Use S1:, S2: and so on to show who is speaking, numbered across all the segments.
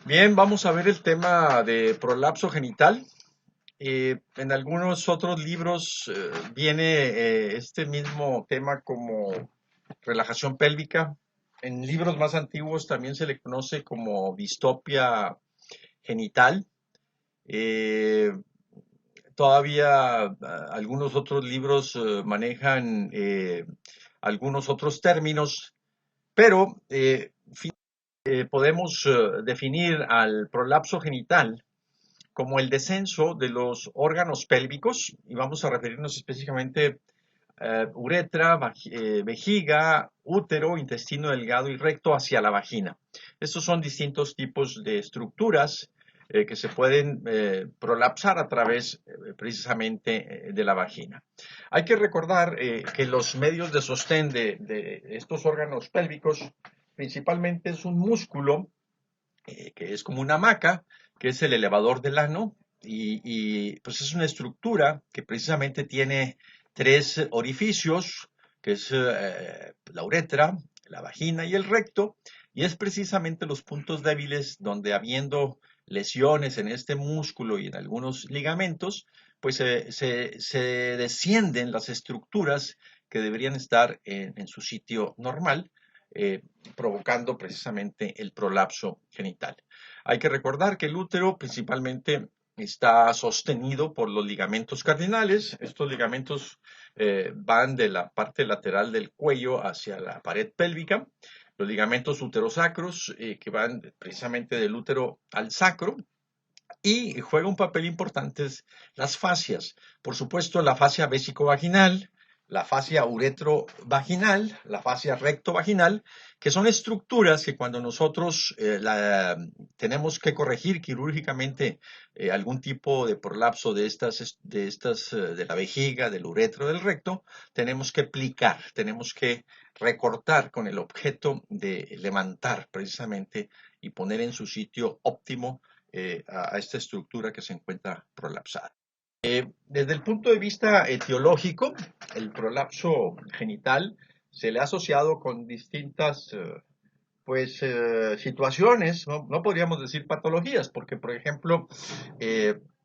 S1: Bien, vamos a ver el tema de prolapso genital. En algunos otros libros viene este mismo tema como relajación pélvica. En libros más antiguos también se le conoce como distopia genital. Eh, Todavía algunos otros libros manejan algunos otros términos, pero podemos definir al prolapso genital como el descenso de los órganos pélvicos, y vamos a referirnos específicamente uretra, vejiga, útero, intestino delgado y recto hacia la vagina. Estos son distintos tipos de estructuras que se pueden prolapsar a través precisamente de la vagina. Hay que recordar que los medios de sostén de estos órganos pélvicos principalmente es un músculo que es como una hamaca, que es el elevador del ano, pues es una estructura que precisamente tiene tres orificios, que es la uretra, la vagina y el recto, y es precisamente los puntos débiles donde habiendo lesiones en este músculo y en algunos ligamentos, pues se descienden las estructuras que deberían estar en su sitio normal, eh, provocando precisamente el prolapso genital. Hay que recordar que el útero principalmente está sostenido por los ligamentos cardinales. Estos ligamentos van de la parte lateral del cuello hacia la pared pélvica. Los ligamentos uterosacros que van precisamente del útero al sacro, y juega un papel importante las fascias. Por supuesto, la fascia vésico-vaginal, la fascia uretrovaginal, la fascia recto-vaginal, que son estructuras que cuando nosotros tenemos que corregir quirúrgicamente algún tipo de prolapso de la vejiga, del uretro, del recto, tenemos que plicar, tenemos que recortar con el objeto de levantar precisamente y poner en su sitio óptimo a esta estructura que se encuentra prolapsada. Desde el punto de vista etiológico, el prolapso genital se le ha asociado con distintas situaciones, no podríamos decir patologías, porque por ejemplo,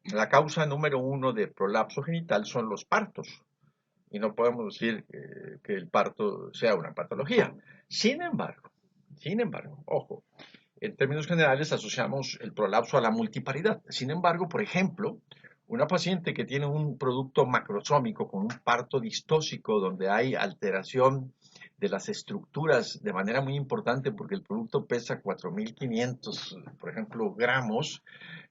S1: la causa número uno de prolapso genital son los partos, y no podemos decir que el parto sea una patología. Sin embargo, ojo, en términos generales asociamos el prolapso a la multiparidad. Sin embargo, por ejemplo, una paciente que tiene un producto macrosómico con un parto distóxico donde hay alteración de las estructuras de manera muy importante porque el producto pesa 4.500, por ejemplo, gramos,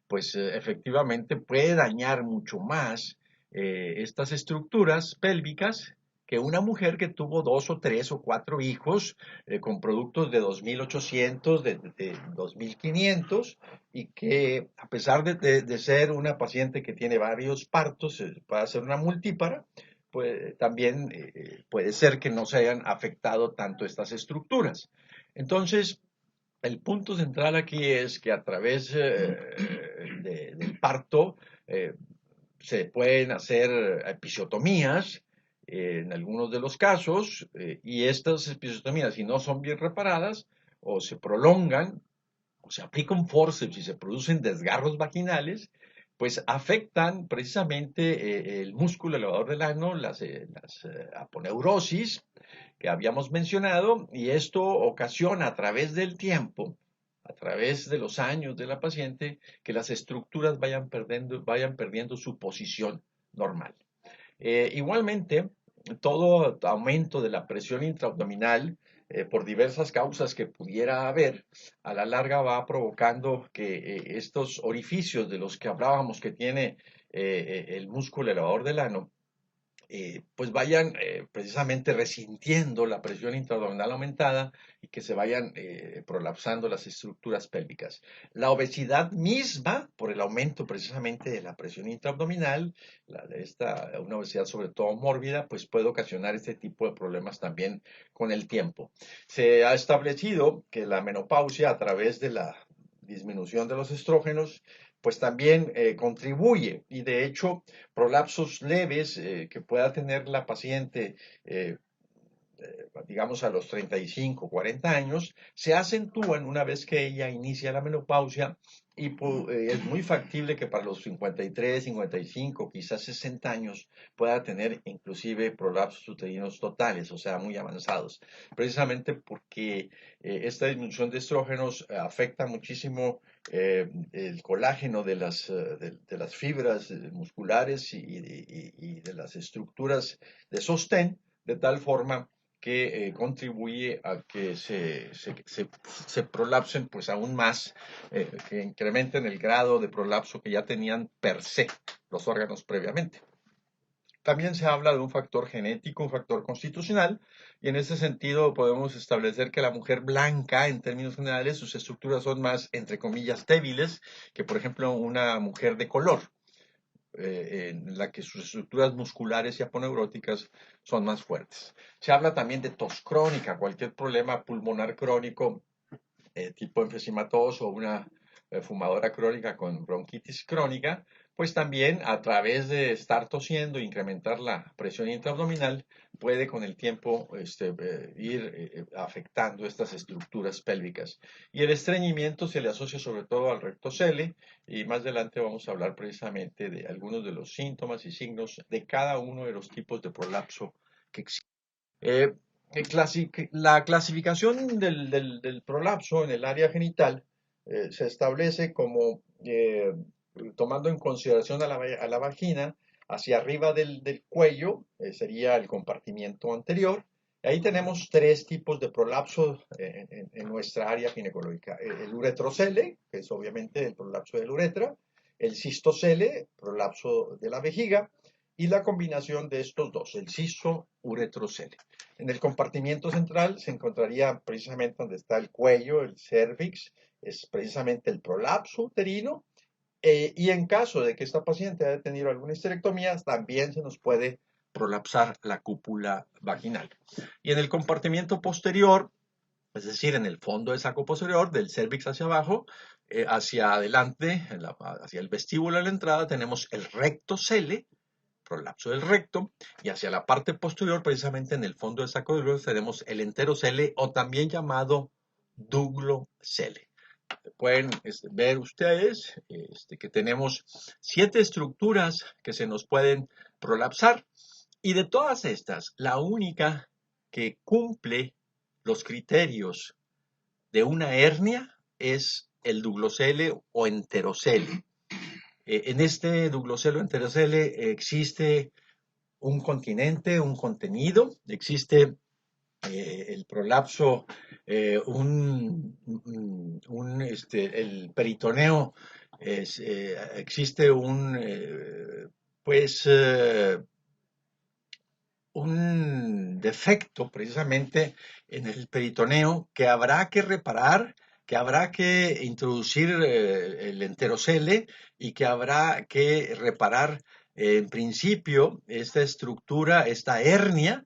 S1: pues efectivamente puede dañar mucho más estas estructuras pélvicas que una mujer que tuvo dos o tres o cuatro hijos con productos de 2.800, de 2.500, y que a pesar de ser una paciente que tiene varios partos, puede ser una multípara, pues también puede ser que no se hayan afectado tanto estas estructuras. Entonces, el punto central aquí es que a través del parto eh, se pueden hacer episiotomías en algunos de los casos, y estas episiotomías, si no son bien reparadas o se prolongan o se aplica un forceps y se producen desgarros vaginales, pues afectan precisamente el músculo elevador del ano, las aponeurosis que habíamos mencionado, y esto ocasiona a través del tiempo, a través de los años de la paciente, que las estructuras vayan perdiendo su posición normal. Igualmente, todo aumento de la presión intraabdominal por diversas causas que pudiera haber, a la larga va provocando que estos orificios de los que hablábamos que tiene el músculo elevador del ano, pues vayan precisamente resintiendo la presión intraabdominal aumentada y que se vayan prolapsando las estructuras pélvicas. La obesidad misma, por el aumento precisamente de la presión intraabdominal, una obesidad sobre todo mórbida, pues puede ocasionar este tipo de problemas también con el tiempo. Se ha establecido que la menopausia, a través de la disminución de los estrógenos, pues también contribuye, y de hecho prolapsos leves que pueda tener la paciente, eh, digamos a los 35, 40 años, se acentúan una vez que ella inicia la menopausia y es muy factible que para los 53, 55, quizás 60 años pueda tener inclusive prolapsos uterinos totales, o sea, muy avanzados, precisamente porque esta disminución de estrógenos afecta muchísimo el colágeno de las fibras musculares y de las estructuras de sostén, de tal forma que contribuye a que se prolapsen pues aún más, que incrementen el grado de prolapso que ya tenían per se los órganos previamente. También se habla de un factor genético, un factor constitucional, y en ese sentido podemos establecer que la mujer blanca, en términos generales, sus estructuras son más, entre comillas, débiles que, por ejemplo, una mujer de color, en la que sus estructuras musculares y aponeuróticas son más fuertes. Se habla también de tos crónica, cualquier problema pulmonar crónico, tipo enfisematoso o una fumadora crónica con bronquitis crónica, pues también a través de estar tosiendo e incrementar la presión intraabdominal, puede con el tiempo ir afectando estas estructuras pélvicas. Y el estreñimiento se le asocia sobre todo al rectocele, y más adelante vamos a hablar precisamente de algunos de los síntomas y signos de cada uno de los tipos de prolapso que existen. Eh, la clasificación del prolapso en el área genital se establece como tomando en consideración a la vagina, hacia arriba del cuello, sería el compartimiento anterior. Ahí tenemos tres tipos de prolapso en nuestra área ginecológica. El uretrocele, que es obviamente el prolapso de la uretra, el cistocele, prolapso de la vejiga, y la combinación de estos dos, el cisto-uretrocele. En el compartimiento central se encontraría precisamente donde está el cuello, el cervix, es precisamente el prolapso uterino, y en caso de que esta paciente haya tenido alguna histerectomía, también se nos puede prolapsar la cúpula vaginal. Y en el compartimiento posterior, es decir, en el fondo del saco posterior, del cervix hacia abajo, hacia adelante, hacia el vestíbulo de la entrada, tenemos el rectocele, prolapso del recto, y hacia la parte posterior, precisamente en el fondo del saco de glúteos, tenemos el enterocele o también llamado duglocele. Pueden ver ustedes que tenemos 7 estructuras que se nos pueden prolapsar, y de todas estas, la única que cumple los criterios de una hernia es el duglocele o enterocele. En este duglocele o enterocele existe un continente, un contenido, existe el prolapso, el peritoneo, existe pues, un defecto precisamente en el peritoneo que habrá que reparar, que habrá que introducir el enterocele y que habrá que reparar en principio esta estructura, esta hernia,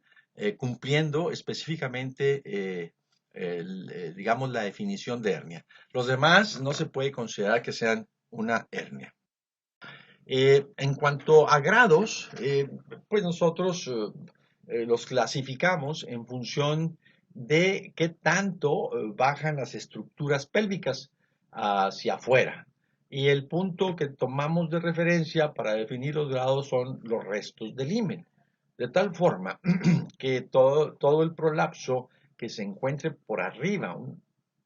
S1: cumpliendo específicamente digamos, la definición de hernia. Los demás no se puede considerar que sean una hernia. En cuanto a grados, pues nosotros los clasificamos en función de qué tanto bajan las estructuras pélvicas hacia afuera. Y el punto que tomamos de referencia para definir los grados son los restos del himen. De tal forma que todo el prolapso que se encuentre por arriba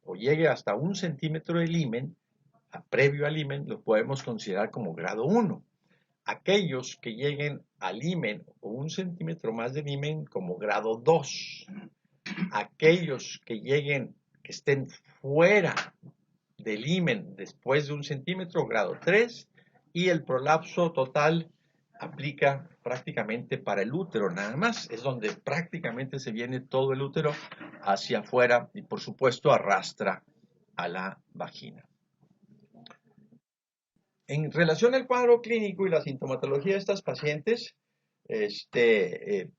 S1: o llegue hasta 1 centímetro del himen, previo al himen, lo podemos considerar como grado 1. Aquellos que lleguen al himen o 1 centímetro más del himen como grado 2. Aquellos que estén fuera del himen después de 1 centímetro, grado 3. Y el prolapso total aplica prácticamente para el útero nada más. Es donde prácticamente se viene todo el útero hacia afuera y por supuesto arrastra a la vagina. En relación al cuadro clínico y la sintomatología de estas pacientes,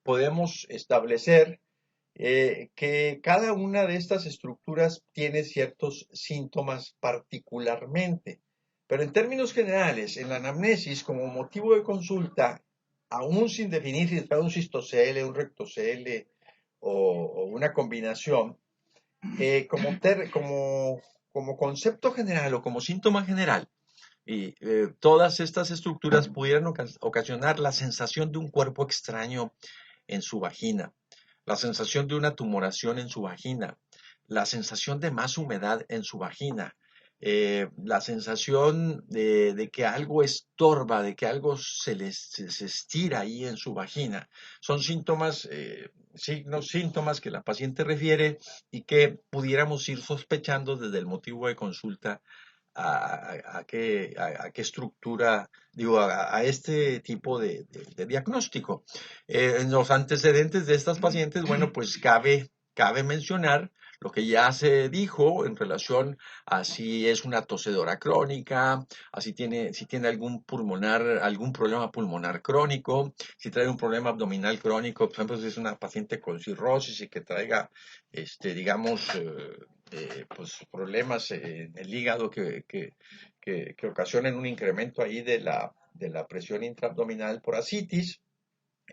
S1: podemos establecer que cada una de estas estructuras tiene ciertos síntomas particularmente, pero en términos generales, en la anamnesis, como motivo de consulta, aún sin definir si es un cistocele, un rectocele o una combinación, como concepto general o como síntoma general, y todas estas estructuras pudieran ocasionar la sensación de un cuerpo extraño en su vagina, la sensación de una tumoración en su vagina, la sensación de más humedad en su vagina, la sensación de que algo estorba, de que algo se estira ahí en su vagina. Son síntomas, síntomas que la paciente refiere y que pudiéramos ir sospechando desde el motivo de consulta a qué estructura, digo, a este tipo de diagnóstico. En los antecedentes de estas pacientes, bueno, pues cabe mencionar lo que ya se dijo en relación a si es una tosedora crónica, a si tiene algún problema pulmonar crónico, si trae un problema abdominal crónico, por ejemplo, si es una paciente con cirrosis y que traiga, digamos, pues problemas en el hígado que ocasionen un incremento ahí de la presión intraabdominal por ascitis,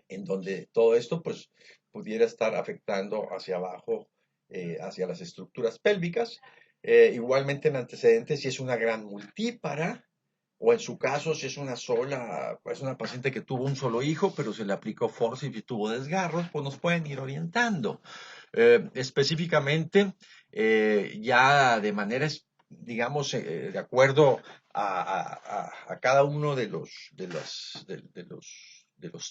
S1: en donde todo esto pues pudiera estar afectando hacia abajo, hacia las estructuras pélvicas. Igualmente en antecedentes, si es una gran multípara, o en su caso, si es una sola, pues una paciente que tuvo un solo hijo, pero se le aplicó forceps y tuvo desgarros, pues nos pueden ir orientando. Específicamente, ya de manera, digamos, de acuerdo a cada uno de los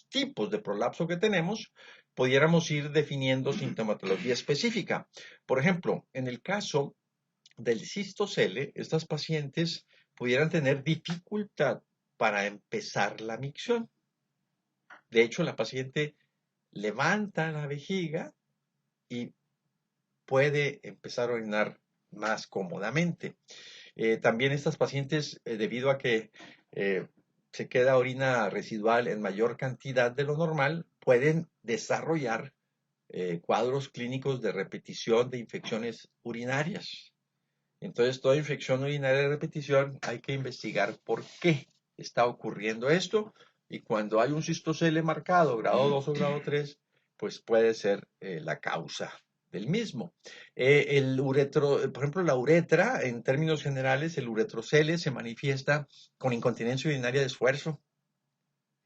S1: tipos de prolapso que tenemos, pudiéramos ir definiendo sintomatología específica. Por ejemplo, en el caso del cistocele, estas pacientes pudieran tener dificultad para empezar la micción. De hecho, la paciente levanta la vejiga y puede empezar a orinar más cómodamente. También estas pacientes, debido a que se queda orina residual en mayor cantidad de lo normal, pueden desarrollar cuadros clínicos de repetición de infecciones urinarias. Entonces, toda infección urinaria de repetición hay que investigar por qué está ocurriendo esto. Y cuando hay un cistocele marcado, grado 2 o grado 3, pues puede ser la causa del mismo. Por ejemplo, la uretra, en términos generales, el uretrocele se manifiesta con incontinencia urinaria de esfuerzo.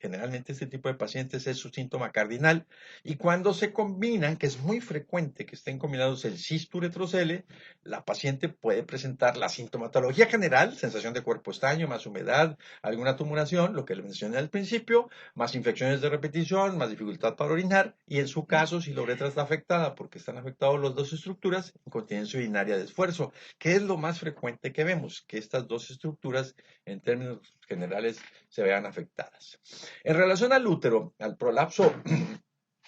S1: Generalmente este tipo de pacientes es su síntoma cardinal y cuando se combinan, que es muy frecuente que estén combinados el cisto uretrocele, la paciente puede presentar la sintomatología general, sensación de cuerpo estaño, más humedad, alguna tumoración, lo que le mencioné al principio, más infecciones de repetición, más dificultad para orinar y en su caso, si la uretra está afectada porque están afectados las dos estructuras, incontinencia urinaria de esfuerzo, que es lo más frecuente que vemos, que estas dos estructuras en términos generales se vean afectadas. En relación al útero, al prolapso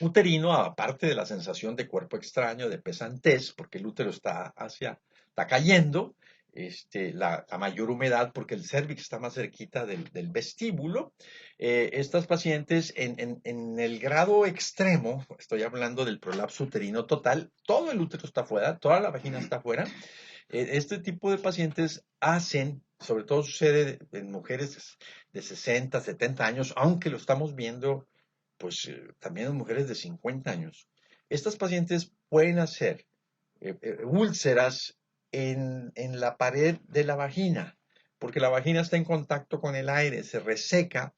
S1: uterino, aparte de la sensación de cuerpo extraño, de pesantez, porque el útero está cayendo, la mayor humedad, porque el cérvix está más cerquita del vestíbulo. Estas pacientes en el grado extremo, estoy hablando del prolapso uterino total, todo el útero está afuera, toda la vagina está afuera. Este tipo de pacientes hacen, sobre todo sucede en mujeres de 60, 70 años, aunque lo estamos viendo pues también en mujeres de 50 años. Estas pacientes pueden hacer úlceras en la pared de la vagina, porque la vagina está en contacto con el aire, se reseca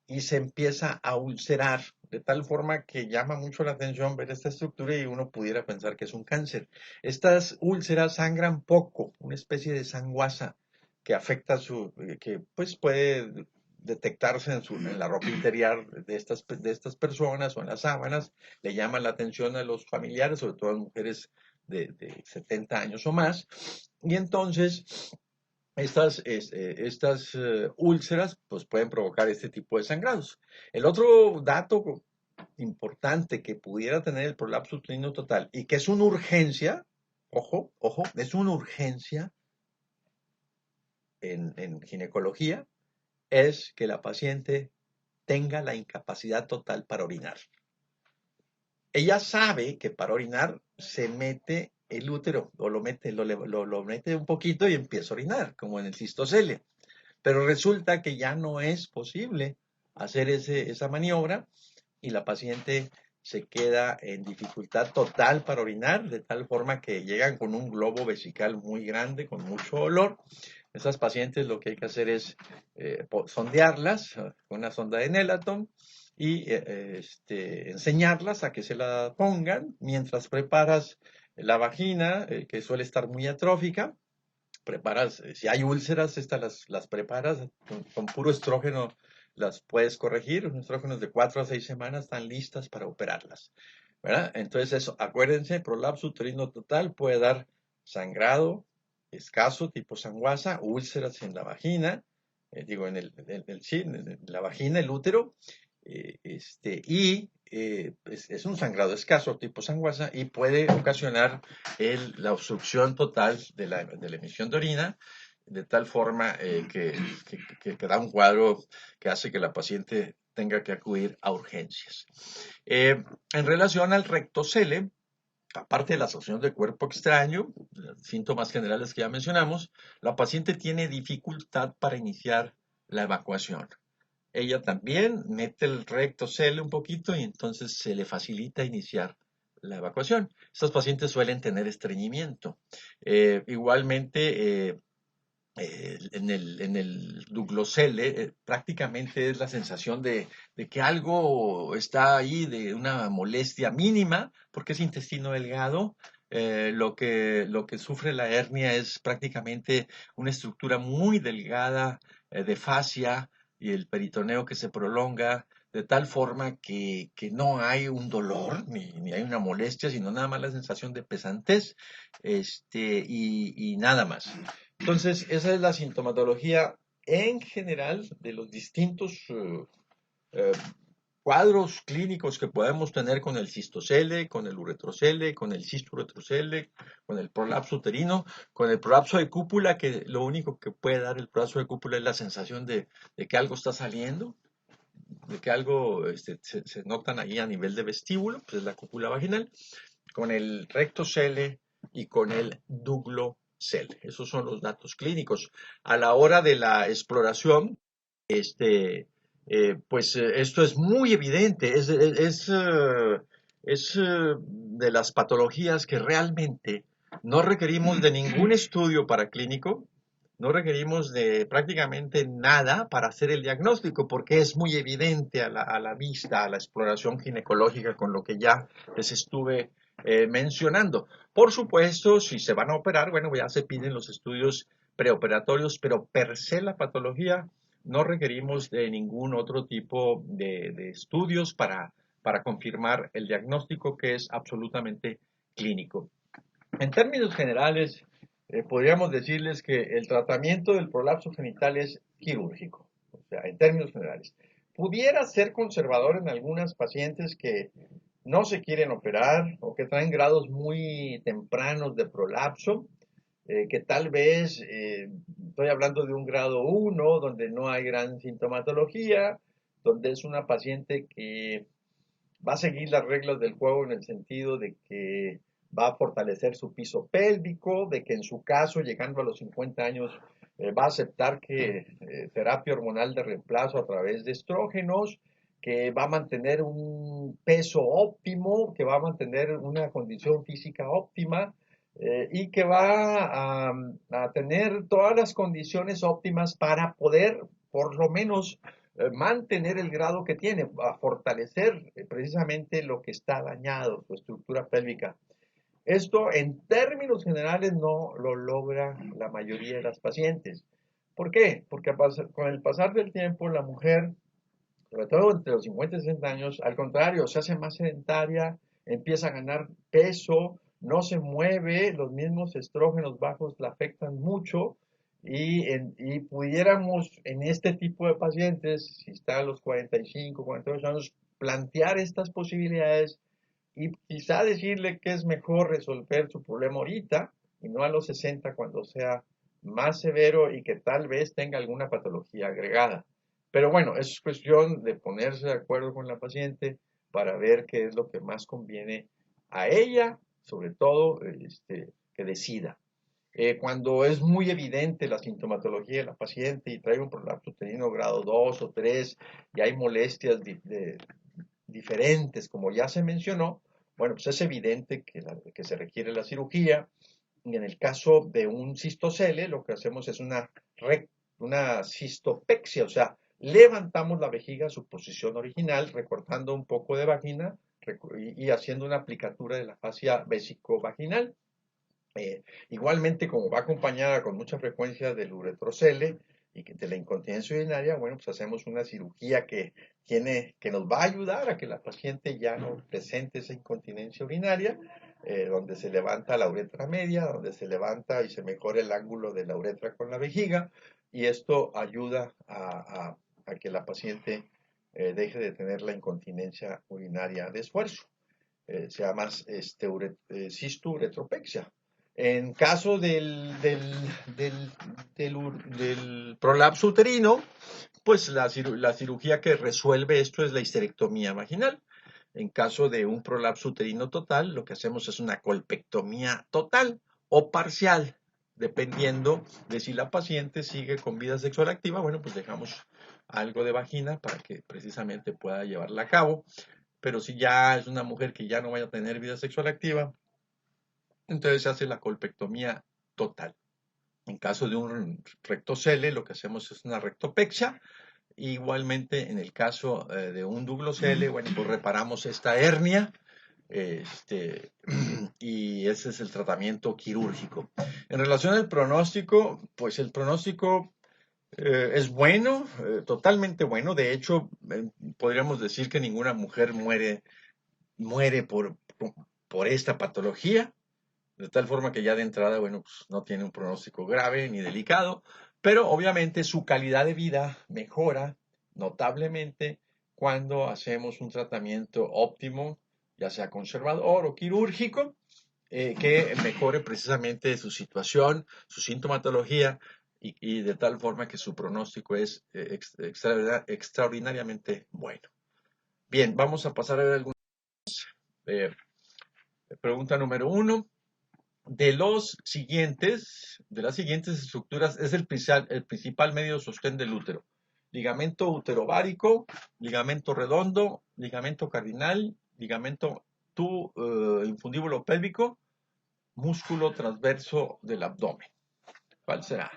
S1: y se empieza a ulcerar, de tal forma que llama mucho la atención ver esta estructura y uno pudiera pensar que es un cáncer. Estas úlceras sangran poco, una especie de sanguaza que afecta que pues puede detectarse en la ropa interior de estas personas o en las sábanas, le llaman la atención a los familiares, sobre todo a mujeres de 70 años o más, y entonces estas úlceras pues pueden provocar este tipo de sangrados. El otro dato importante que pudiera tener el prolapso uterino total y que es una urgencia, ojo, ojo, es una urgencia en ginecología, es que la paciente tenga la incapacidad total para orinar. Ella sabe que para orinar se mete el útero, o lo mete un poquito y empieza a orinar, como en el cistocele. Pero resulta que ya no es posible hacer esa maniobra y la paciente se queda en dificultad total para orinar, de tal forma que llegan con un globo vesical muy grande, con mucho olor. Esas pacientes lo que hay que hacer es sondearlas con una sonda de Nelaton y enseñarlas a que se la pongan mientras preparas la vagina, que suele estar muy atrófica. Preparas, si hay úlceras, estas las preparas con puro estrógeno, las puedes corregir. Unos estrógenos de 4 a 6 semanas están listas para operarlas, ¿verdad? Entonces, eso, acuérdense, prolapso uterino total puede dar sangrado escaso, tipo sanguaza, úlceras en la vagina, sí, en la vagina, el útero, es un sangrado escaso, tipo sanguaza, y puede ocasionar la obstrucción total de la emisión de orina, de tal forma que da un cuadro que hace que la paciente tenga que acudir a urgencias. En relación al rectocele, aparte de la asociación de cuerpo extraño, síntomas generales que ya mencionamos, la paciente tiene dificultad para iniciar la evacuación. Ella también mete el rectocele un poquito y entonces se le facilita iniciar la evacuación. Estos pacientes suelen tener estreñimiento. Igualmente, en el duglocele, prácticamente es la sensación de que algo está ahí, de una molestia mínima, porque es intestino delgado. Lo que sufre la hernia es prácticamente una estructura muy delgada de fascia y el peritoneo que se prolonga de tal forma que no hay un dolor ni hay una molestia, sino nada más la sensación de pesantez, y nada más. Entonces, esa es la sintomatología en general de los distintos eh, cuadros clínicos que podemos tener con el cistocele, con el uretrocele, con el cisturetrocele, con el prolapso uterino, con el prolapso de cúpula, que lo único que puede dar el prolapso de cúpula es la sensación de que algo está saliendo, de que algo se notan ahí a nivel de vestíbulo, pues es la cúpula vaginal, con el rectocele y con el duglocele. Esos son los datos clínicos. A la hora de la exploración, esto es muy evidente, es de las patologías que realmente no requerimos de ningún estudio paraclínico, no requerimos de prácticamente nada para hacer el diagnóstico, porque es muy evidente a la vista, a la exploración ginecológica, con lo que ya les estuve mencionando. Por supuesto, si se van a operar, bueno, ya se piden los estudios preoperatorios, pero per se la patología no requerimos de ningún otro tipo de estudios para confirmar el diagnóstico, que es absolutamente clínico. En términos generales, podríamos decirles que el tratamiento del prolapso genital es quirúrgico, o sea, en términos generales. Pudiera ser conservador en algunas pacientes que no se quieren operar o que traen grados muy tempranos de prolapso, que tal vez, estoy hablando de un grado 1, donde no hay gran sintomatología, donde es una paciente que va a seguir las reglas del juego en el sentido de que va a fortalecer su piso pélvico, de que en su caso, llegando a los 50 años, va a aceptar que terapia hormonal de reemplazo a través de estrógenos, que va a mantener un peso óptimo, que va a mantener una condición física óptima, y que va a tener todas las condiciones óptimas para poder, por lo menos, mantener el grado que tiene, a fortalecer precisamente lo que está dañado, su estructura pélvica. Esto en términos generales no lo logra la mayoría de las pacientes. ¿Por qué? Porque con el pasar del tiempo la mujer, sobre todo entre los 50 y 60 años, al contrario, se hace más sedentaria, empieza a ganar peso, no se mueve, los mismos estrógenos bajos la afectan mucho y pudiéramos en este tipo de pacientes, si está a los 45, 48 años, plantear estas posibilidades y quizá decirle que es mejor resolver su problema ahorita y no a los 60 cuando sea más severo y que tal vez tenga alguna patología agregada. Pero bueno, es cuestión de ponerse de acuerdo con la paciente para ver qué es lo que más conviene a ella, sobre todo, que decida. Cuando es muy evidente la sintomatología de la paciente y trae un prolapso uterino grado 2 o 3 y hay molestias diferentes, como ya se mencionó, bueno, pues es evidente que se requiere la cirugía. Y en el caso de un cistocele, lo que hacemos es una cistopexia, o sea, levantamos la vejiga a su posición original, recortando un poco de vagina y haciendo una aplicatura de la fascia vesicovaginal. Igualmente, como va acompañada con mucha frecuencia del uretrocele y de la incontinencia urinaria, bueno, pues hacemos una cirugía que nos va a ayudar a que la paciente ya no presente esa incontinencia urinaria, donde se levanta la uretra media, donde se levanta y se mejora el ángulo de la uretra con la vejiga, y esto ayuda a que la paciente deje de tener la incontinencia urinaria de esfuerzo. Se llama cisturetropexia. En caso del prolapso uterino, pues la cirugía que resuelve esto es la histerectomía vaginal. En caso de un prolapso uterino total, lo que hacemos es una colpectomía total o parcial, dependiendo de si la paciente sigue con vida sexual activa. Bueno, pues dejamos algo de vagina para que precisamente pueda llevarla a cabo. Pero si ya es una mujer que ya no vaya a tener vida sexual activa, entonces se hace la colpectomía total. En caso de un rectocele, lo que hacemos es una rectopexia. Igualmente, en el caso de un duglocele, bueno, pues reparamos esta hernia, y ese es el tratamiento quirúrgico. En relación al pronóstico, pues el pronóstico es bueno, totalmente bueno. De hecho, podríamos decir que ninguna mujer muere por esta patología, de tal forma que ya de entrada, bueno, pues no tiene un pronóstico grave ni delicado, pero obviamente su calidad de vida mejora notablemente cuando hacemos un tratamiento óptimo, ya sea conservador o quirúrgico, que mejore precisamente su situación, su sintomatología y de tal forma que su pronóstico es extraordinariamente bueno. Bien, vamos a pasar a ver algunas. eh, Pregunta número 1. De las siguientes estructuras es el principal medio de sostén del útero: ligamento uterovárico, ligamento redondo, ligamento cardinal, ligamento infundíbulo pélvico, músculo transverso del abdomen. ¿Cuál será?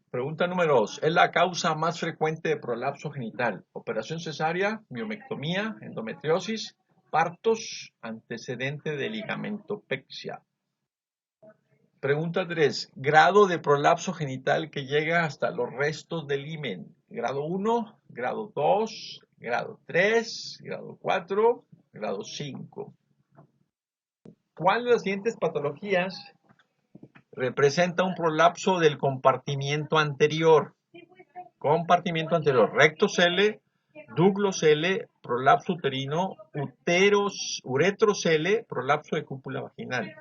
S1: Pregunta número 2. ¿Es la causa más frecuente de prolapso genital? Operación cesárea, miomectomía, endometriosis, partos, antecedente de ligamentopexia. Pregunta 3. Grado de prolapso genital que llega hasta los restos del himen. Grado 1, grado 2, grado 3, grado 4, grado 5. ¿Cuál de las siguientes patologías representa un prolapso del compartimiento anterior? Compartimiento anterior: rectocele, duglocele, prolapso uterino, uretrocele, prolapso de cúpula vaginal.